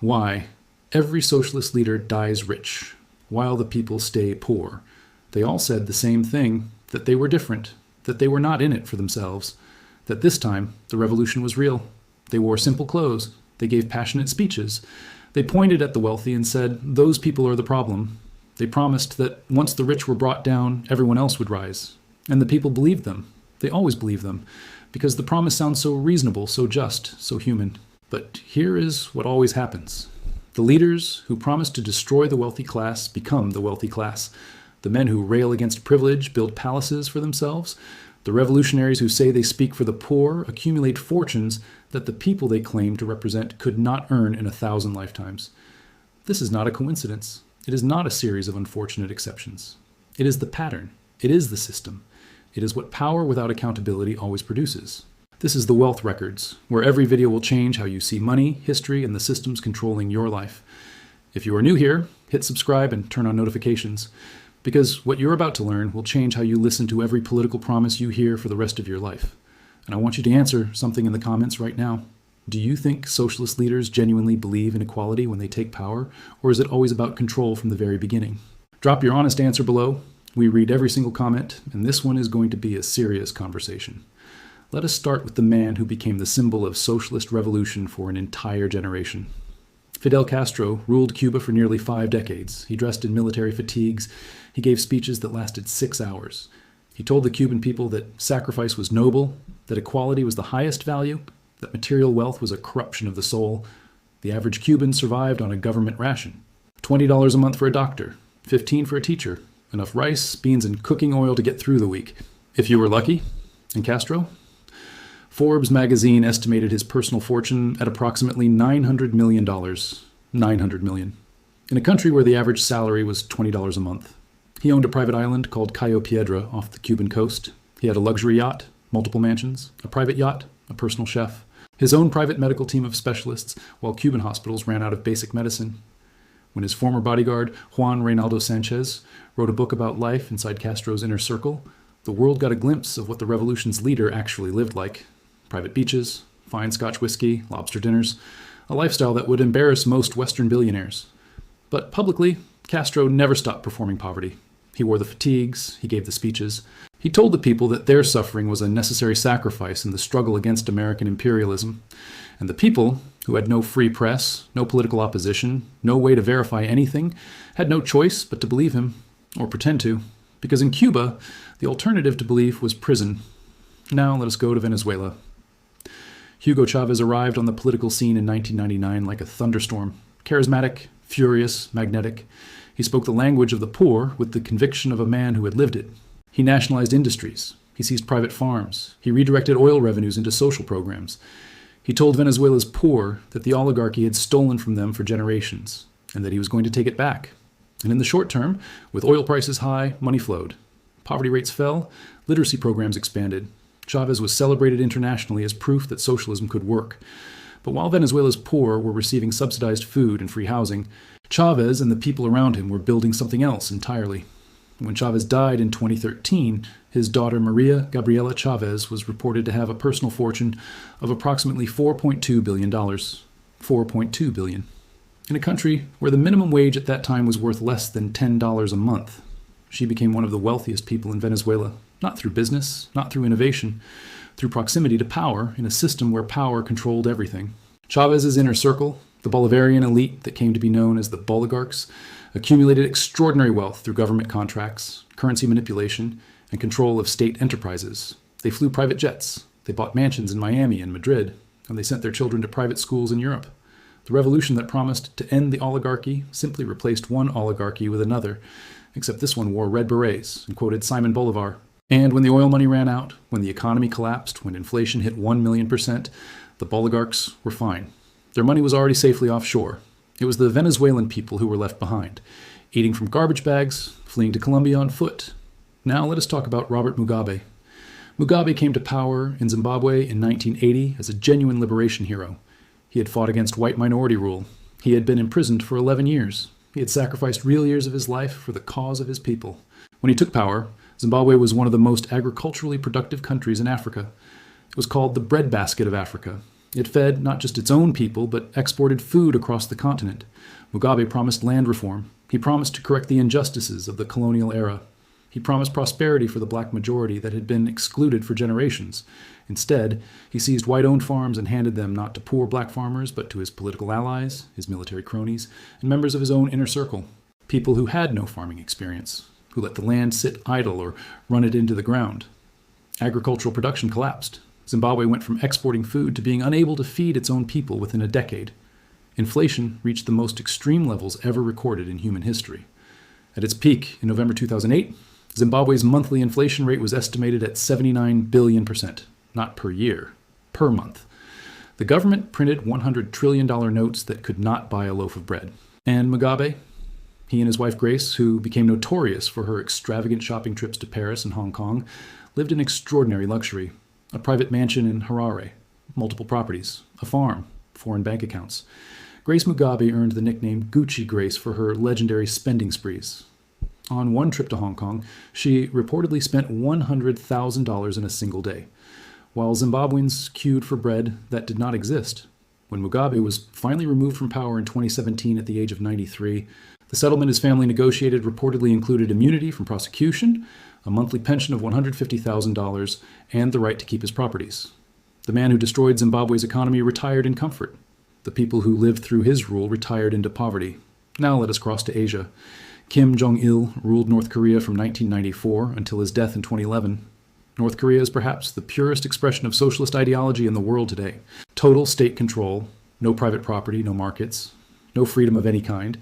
Why? Every socialist leader dies rich, while the people stay poor. They all said the same thing, that they were different, that they were not in it for themselves, that this time the revolution was real. They wore simple clothes, they gave passionate speeches, they pointed at the wealthy and said, those people are the problem. They promised that once the rich were brought down, everyone else would rise. And the people believed them. They always believe them, because the promise sounds so reasonable, so just, so human. But here is what always happens. The leaders who promise to destroy the wealthy class become the wealthy class. The men who rail against privilege build palaces for themselves. The revolutionaries who say they speak for the poor accumulate fortunes that the people they claim to represent could not earn in 1,000 lifetimes. This is not a coincidence. It is not a series of unfortunate exceptions. It is the pattern. It is the system. It is what power without accountability always produces. This is the Wealth Records, where every video will change how you see money, history, and the systems controlling your life. If you are new here, hit subscribe and turn on notifications, because what you're about to learn will change how you listen to every political promise you hear for the rest of your life. And I want you to answer something in the comments right now. Do you think socialist leaders genuinely believe in equality when they take power, or is it always about control from the very beginning? Drop your honest answer below. We read every single comment, and this one is going to be a serious conversation. Let us start with the man who became the symbol of socialist revolution for an entire generation. Fidel Castro ruled Cuba for nearly 5 decades. He dressed in military fatigues. He gave speeches that lasted 6 hours. He told the Cuban people that sacrifice was noble, that equality was the highest value, that material wealth was a corruption of the soul. The average Cuban survived on a government ration. $20 a month for a doctor, $15 for a teacher, enough rice, beans, and cooking oil to get through the week. If you were lucky. And Castro? Forbes magazine estimated his personal fortune at approximately $900 million. $900 million. In a country where the average salary was $20 a month. He owned a private island called Cayo Piedra off the Cuban coast. He had a luxury yacht, multiple mansions, a private yacht, a personal chef, his own private medical team of specialists, while Cuban hospitals ran out of basic medicine. When his former bodyguard, Juan Reynaldo Sanchez, wrote a book about life inside Castro's inner circle, the world got a glimpse of what the revolution's leader actually lived like. Private beaches, fine Scotch whiskey, lobster dinners, a lifestyle that would embarrass most Western billionaires. But publicly, Castro never stopped performing poverty. He wore the fatigues, he gave the speeches. He told the people that their suffering was a necessary sacrifice in the struggle against American imperialism. And the people, who had no free press, no political opposition, no way to verify anything, had no choice but to believe him, or pretend to. Because in Cuba, the alternative to belief was prison. Now let us go to Venezuela. Hugo Chavez arrived on the political scene in 1999 like a thunderstorm. Charismatic, furious, magnetic. He spoke the language of the poor with the conviction of a man who had lived it. He nationalized industries. He seized private farms. He redirected oil revenues into social programs. He told Venezuela's poor that the oligarchy had stolen from them for generations, and that he was going to take it back. And in the short term, with oil prices high, money flowed. Poverty rates fell, literacy programs expanded. Chavez was celebrated internationally as proof that socialism could work. But while Venezuela's poor were receiving subsidized food and free housing, Chavez and the people around him were building something else entirely. When Chavez died in 2013, his daughter Maria Gabriela Chavez was reported to have a personal fortune of approximately $4.2 billion. $4.2 billion. In a country where the minimum wage at that time was worth less than $10 a month. She became one of the wealthiest people in Venezuela, not through business, not through innovation, through proximity to power in a system where power controlled everything. Chavez's inner circle, the Bolivarian elite that came to be known as the Boligarchs, accumulated extraordinary wealth through government contracts, currency manipulation, and control of state enterprises. They flew private jets, they bought mansions in Miami and Madrid, and they sent their children to private schools in Europe. The revolution that promised to end the oligarchy simply replaced one oligarchy with another, except this one wore red berets and quoted Simon Bolivar. And when the oil money ran out, when the economy collapsed, when inflation hit 1,000,000%, the Boligarchs were fine. Their money was already safely offshore. It was the Venezuelan people who were left behind, eating from garbage bags, fleeing to Colombia on foot. Now let us talk about Robert Mugabe. Mugabe came to power in Zimbabwe in 1980 as a genuine liberation hero. He had fought against white minority rule. He had been imprisoned for 11 years. He had sacrificed real years of his life for the cause of his people. When he took power, Zimbabwe was one of the most agriculturally productive countries in Africa. It was called the breadbasket of Africa, It fed not just its own people, but exported food across the continent. Mugabe promised land reform. He promised to correct the injustices of the colonial era. He promised prosperity for the black majority that had been excluded for generations. Instead, he seized white-owned farms and handed them not to poor black farmers, but to his political allies, his military cronies, and members of his own inner circle, people who had no farming experience, who let the land sit idle or run it into the ground. Agricultural production collapsed. Zimbabwe went from exporting food to being unable to feed its own people within a decade. Inflation reached the most extreme levels ever recorded in human history. At its peak in November 2008, Zimbabwe's monthly inflation rate was estimated at 79 billion%, not per year, per month. The government printed $100 trillion notes that could not buy a loaf of bread. And Mugabe, he and his wife Grace, who became notorious for her extravagant shopping trips to Paris and Hong Kong, lived in extraordinary luxury. A private mansion in Harare, multiple properties, a farm, foreign bank accounts. Grace Mugabe earned the nickname Gucci Grace for her legendary spending sprees. On one trip to Hong Kong, she reportedly spent $100,000 in a single day, while Zimbabweans queued for bread that did not exist. When Mugabe was finally removed from power in 2017 at the age of 93, the settlement his family negotiated reportedly included immunity from prosecution, a monthly pension of $150,000, and the right to keep his properties. The man who destroyed Zimbabwe's economy retired in comfort. The people who lived through his rule retired into poverty. Now let us cross to Asia. Kim Jong Il ruled North Korea from 1994 until his death in 2011. North Korea is perhaps the purest expression of socialist ideology in the world today. Total state control, no private property, no markets, no freedom of any kind.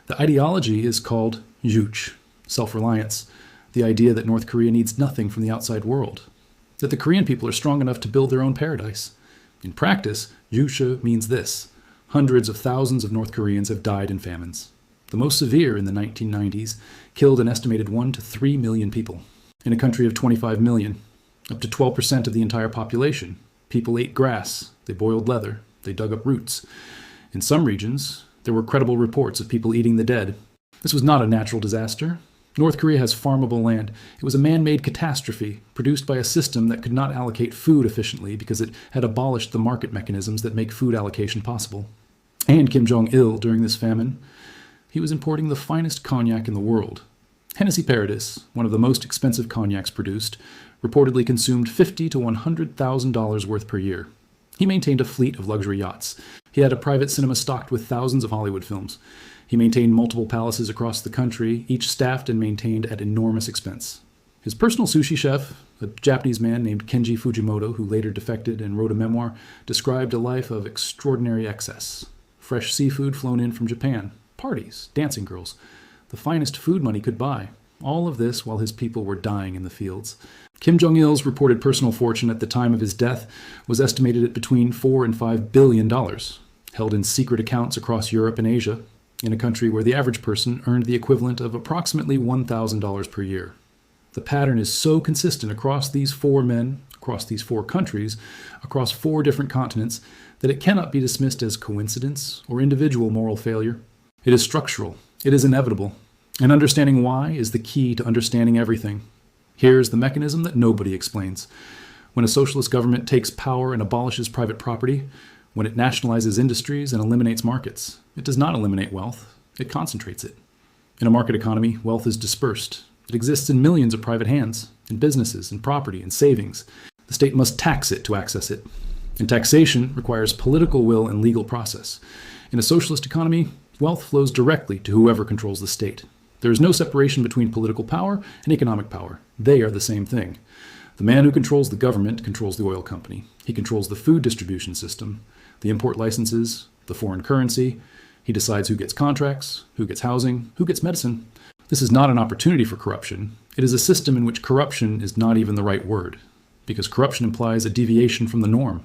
The ideology is called juche, self-reliance, the idea that North Korea needs nothing from the outside world, that the Korean people are strong enough to build their own paradise. In practice, juche means this: hundreds of thousands of North Koreans have died in famines. The most severe in the 1990s killed an estimated 1 to 3 million people. In a country of 25 million, up to 12% of the entire population, people ate grass, they boiled leather, they dug up roots. In some regions, there were credible reports of people eating the dead. This was not a natural disaster. North Korea has farmable land. It was a man-made catastrophe produced by a system that could not allocate food efficiently because it had abolished the market mechanisms that make food allocation possible. And Kim Jong Il, during this famine, he was importing the finest cognac in the world. Hennessy Paradis, one of the most expensive cognacs produced, reportedly consumed $50,000 to $100,000 worth per year. He maintained a fleet of luxury yachts. He had a private cinema stocked with thousands of Hollywood films. He maintained multiple palaces across the country, each staffed and maintained at enormous expense. His personal sushi chef, a Japanese man named Kenji Fujimoto, who later defected and wrote a memoir, described a life of extraordinary excess. Fresh seafood flown in from Japan, parties, dancing girls, the finest food money could buy. All of this while his people were dying in the fields. Kim Jong Il's reported personal fortune at the time of his death was estimated at between $4 and $5 billion, held in secret accounts across Europe and Asia, in a country where the average person earned the equivalent of approximately $1,000 per year. The pattern is so consistent across these four men, across these four countries, across four different continents, that it cannot be dismissed as coincidence or individual moral failure. It is structural. It is inevitable. And understanding why is the key to understanding everything. Here's the mechanism that nobody explains. When a socialist government takes power and abolishes private property, when it nationalizes industries and eliminates markets, it does not eliminate wealth, it concentrates it. In a market economy, wealth is dispersed. It exists in millions of private hands, in businesses, in property, in savings. The state must tax it to access it. And taxation requires political will and legal process. In a socialist economy, wealth flows directly to whoever controls the state. There is no separation between political power and economic power. They are the same thing. The man who controls the government controls the oil company. He controls the food distribution system, the import licenses, the foreign currency. He decides who gets contracts, who gets housing, who gets medicine. This is not an opportunity for corruption. It is a system in which corruption is not even the right word, because corruption implies a deviation from the norm.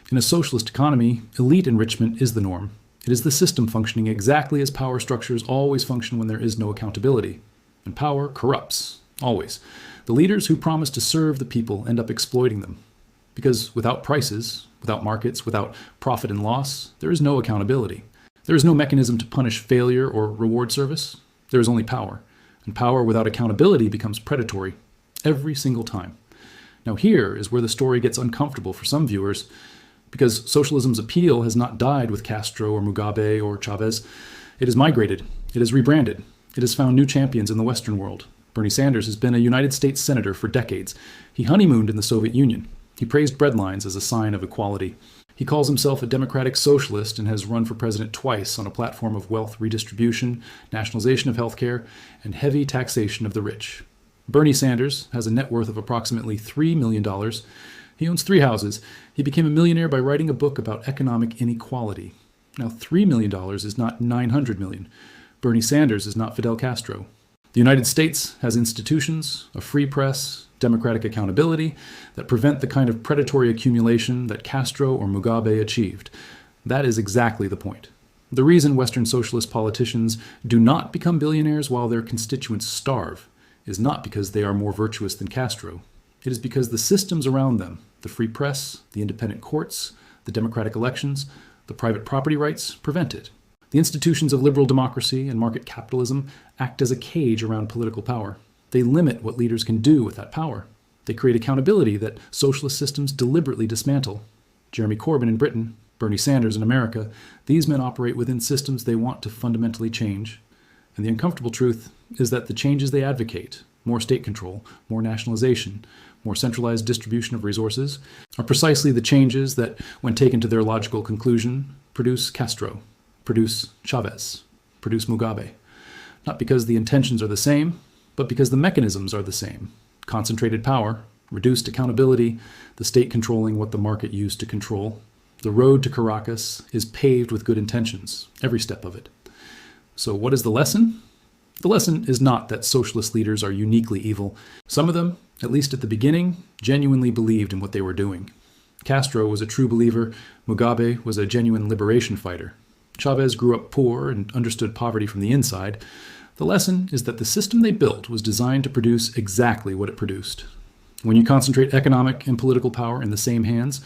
In a socialist economy, elite enrichment is the norm. It is the system functioning exactly as power structures always function when there is no accountability. And power corrupts, always. The leaders who promise to serve the people end up exploiting them. Because without prices, without markets, without profit and loss, there is no accountability. There is no mechanism to punish failure or reward service. There is only power. And power without accountability becomes predatory, every single time. Now here is where the story gets uncomfortable for some viewers. Because socialism's appeal has not died with Castro or Mugabe or Chavez. It has migrated. It has rebranded. It has found new champions in the Western world. Bernie Sanders has been a United States senator for decades. He honeymooned in the Soviet Union. He praised breadlines as a sign of equality. He calls himself a democratic socialist and has run for president twice on a platform of wealth redistribution, nationalization of healthcare, and heavy taxation of the rich. Bernie Sanders has a net worth of approximately $3 million. He owns 3 houses. He became a millionaire by writing a book about economic inequality. Now, $3 million is not $900 million. Bernie Sanders is not Fidel Castro. The United States has institutions, a free press, democratic accountability that prevent the kind of predatory accumulation that Castro or Mugabe achieved. That is exactly the point. The reason Western socialist politicians do not become billionaires while their constituents starve is not because they are more virtuous than Castro. It is because the systems around them, the free press, the independent courts, the democratic elections, the private property rights, prevent it. The institutions of liberal democracy and market capitalism act as a cage around political power. They limit what leaders can do with that power. They create accountability that socialist systems deliberately dismantle. Jeremy Corbyn in Britain, Bernie Sanders in America, these men operate within systems they want to fundamentally change. And the uncomfortable truth is that the changes they advocate, more state control, more nationalization, more centralized distribution of resources, are precisely the changes that, when taken to their logical conclusion, produce Castro, produce Chavez, produce Mugabe. Not because the intentions are the same, but because the mechanisms are the same. Concentrated power, reduced accountability, the state controlling what the market used to control. The road to Caracas is paved with good intentions, every step of it. So what is the lesson? The lesson is not that socialist leaders are uniquely evil. Some of them, at least at the beginning, genuinely believed in what they were doing. Castro was a true believer. Mugabe was a genuine liberation fighter. Chavez grew up poor and understood poverty from the inside. The lesson is that the system they built was designed to produce exactly what it produced. When you concentrate economic and political power in the same hands,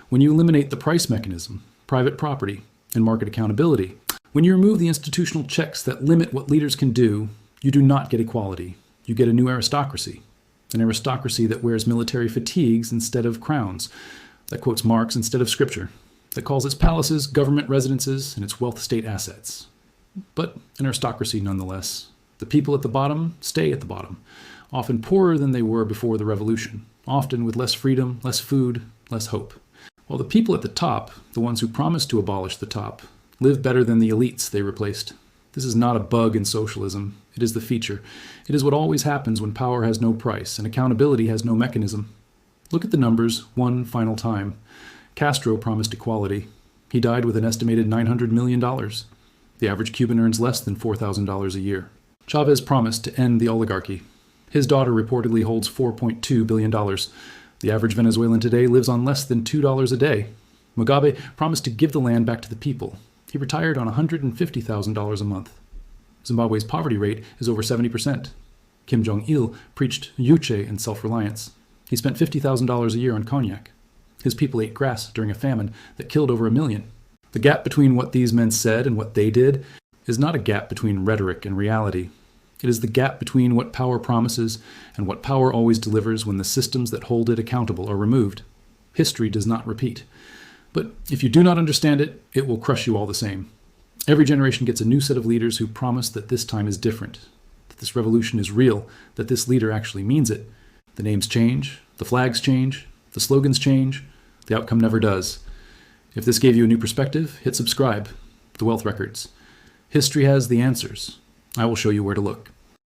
when you eliminate the price mechanism, private property, and market accountability, when you remove the institutional checks that limit what leaders can do, you do not get equality. You get a new aristocracy. An aristocracy that wears military fatigues instead of crowns, that quotes Marx instead of scripture, that calls its palaces government residences and its wealth state assets. But an aristocracy nonetheless. The people at the bottom stay at the bottom, often poorer than they were before the revolution, often with less freedom, less food, less hope. While the people at the top, the ones who promised to abolish the top, live better than the elites they replaced. This is not a bug in socialism. It is the feature. It is what always happens when power has no price and accountability has no mechanism. Look at the numbers one final time. Castro promised equality. He died with an estimated $900 million. The average Cuban earns less than $4,000 a year. Chavez promised to end the oligarchy. His daughter reportedly holds $4.2 billion. The average Venezuelan today lives on less than $2 a day. Mugabe promised to give the land back to the people. He retired on $150,000 a month. Zimbabwe's poverty rate is over 70%. Kim Jong Il preached yuche and self-reliance. He spent $50,000 a year on cognac. His people ate grass during a famine that killed over 1 million. The gap between what these men said and what they did is not a gap between rhetoric and reality. It is the gap between what power promises and what power always delivers when the systems that hold it accountable are removed. History does not repeat. But if you do not understand it, it will crush you all the same. Every generation gets a new set of leaders who promise that this time is different, that this revolution is real, that this leader actually means it. The names change, the flags change, the slogans change, the outcome never does. If this gave you a new perspective, hit subscribe. The Wealth Records. History has the answers. I will show you where to look.